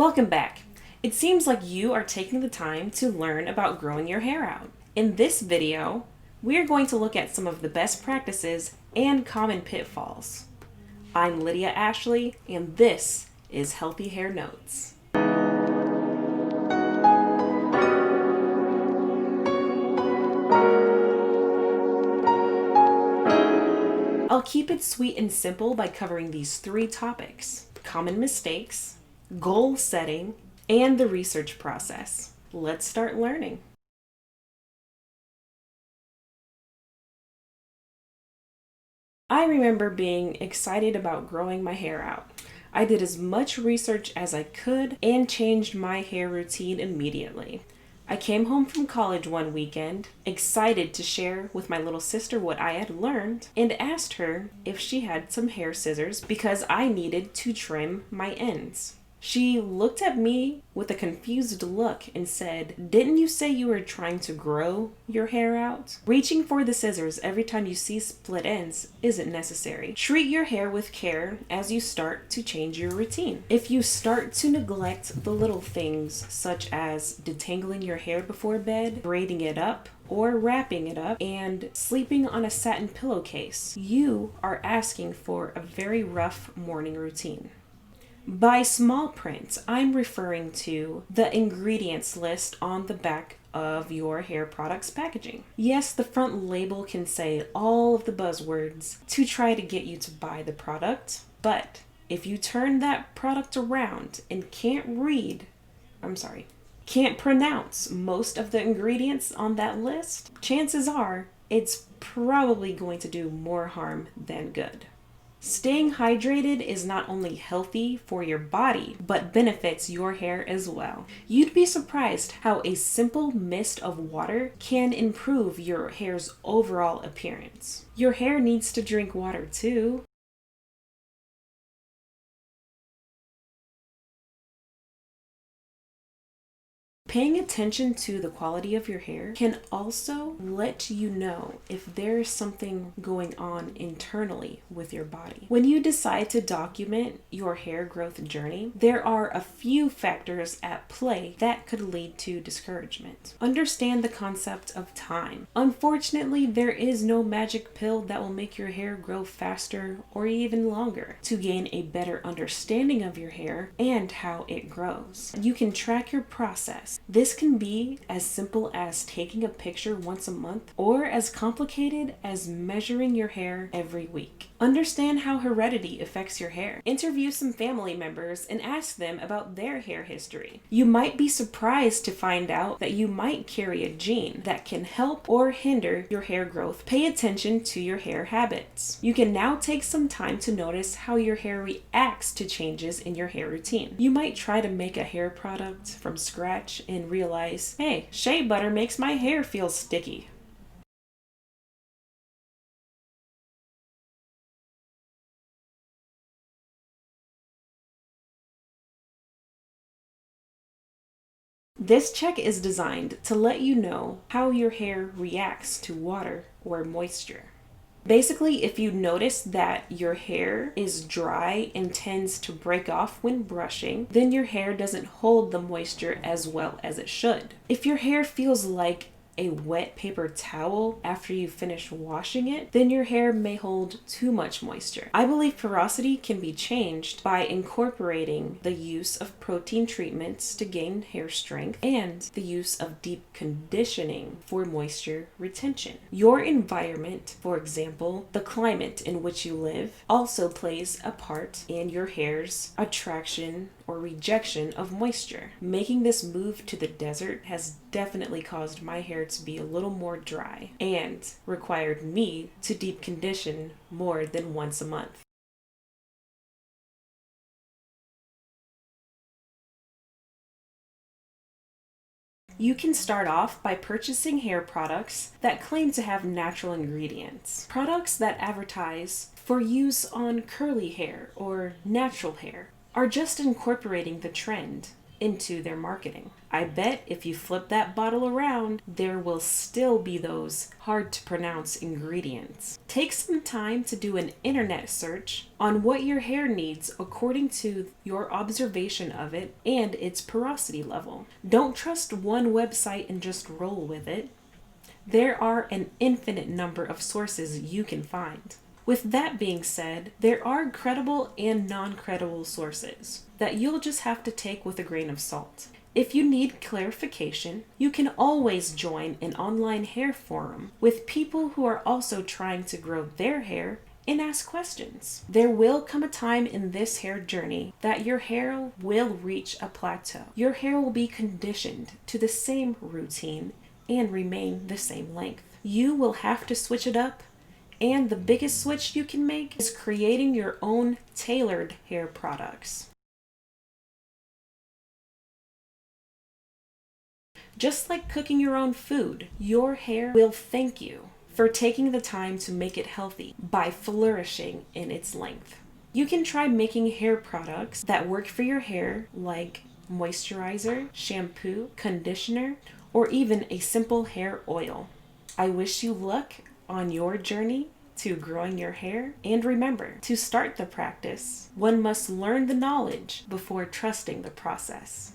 Welcome back. It seems like you are taking the time to learn about growing your hair out. In this video, we're going to look at some of the best practices and common pitfalls. I'm Lydia Ashley, and this is Healthy Hair Notes. I'll keep it sweet and simple by covering these three topics: common mistakes, goal setting, and the research process. Let's start learning. I remember being excited about growing my hair out. I did as much research as I could and changed my hair routine immediately. I came home from college one weekend, excited to share with my little sister what I had learned, and asked her if she had some hair scissors because I needed to trim my ends. She looked at me with a confused look and said, "Didn't you say you were trying to grow your hair out? Reaching for the scissors every time you see split ends isn't necessary. Treat your hair with care as you start to change your routine. If you start to neglect the little things such as detangling your hair before bed, braiding it up, or wrapping it up, and sleeping on a satin pillowcase, you are asking for a very rough morning routine." By small print, I'm referring to the ingredients list on the back of your hair products packaging. Yes, the front label can say all of the buzzwords to try to get you to buy the product, but if you turn that product around and can't pronounce most of the ingredients on that list, chances are it's probably going to do more harm than good. Staying hydrated is not only healthy for your body, but benefits your hair as well. You'd be surprised how a simple mist of water can improve your hair's overall appearance. Your hair needs to drink water too. Paying attention to the quality of your hair can also let you know if there is something going on internally with your body. When you decide to document your hair growth journey, there are a few factors at play that could lead to discouragement. Understand the concept of time. Unfortunately, there is no magic pill that will make your hair grow faster or even longer. To gain a better understanding of your hair and how it grows, you can track your process. This can be as simple as taking a picture once a month or as complicated as measuring your hair every week. Understand how heredity affects your hair. Interview some family members and ask them about their hair history. You might be surprised to find out that you might carry a gene that can help or hinder your hair growth. Pay attention to your hair habits. You can now take some time to notice how your hair reacts to changes in your hair routine. You might try to make a hair product from scratch and realize, hey, shea butter makes my hair feel sticky. This check is designed to let you know how your hair reacts to water or moisture. Basically, if you notice that your hair is dry and tends to break off when brushing, then your hair doesn't hold the moisture as well as it should. If your hair feels like a wet paper towel after you finish washing it, then your hair may hold too much moisture. I believe porosity can be changed by incorporating the use of protein treatments to gain hair strength and the use of deep conditioning for moisture retention. Your environment, for example, the climate in which you live, also plays a part in your hair's attraction or rejection of moisture. Making this move to the desert has definitely caused my hair to be a little more dry and required me to deep condition more than once a month. You can start off by purchasing hair products that claim to have natural ingredients. Products that advertise for use on curly hair or natural hair are just incorporating the trend into their marketing. I bet if you flip that bottle around, there will still be those hard to pronounce ingredients. Take some time to do an internet search on what your hair needs according to your observation of it and its porosity level. Don't trust one website and just roll with it. There are an infinite number of sources you can find. With that being said, there are credible and non-credible sources that you'll just have to take with a grain of salt. If you need clarification, you can always join an online hair forum with people who are also trying to grow their hair and ask questions. There will come a time in this hair journey that your hair will reach a plateau. Your hair will be conditioned to the same routine and remain the same length. You will have to switch it up, and the biggest switch you can make is creating your own tailored hair products. Just like cooking your own food, your hair will thank you for taking the time to make it healthy by flourishing in its length. You can try making hair products that work for your hair, like moisturizer, shampoo, conditioner, or even a simple hair oil. I wish you luck on your journey to growing your hair, and remember, to start the practice, one must learn the knowledge before trusting the process.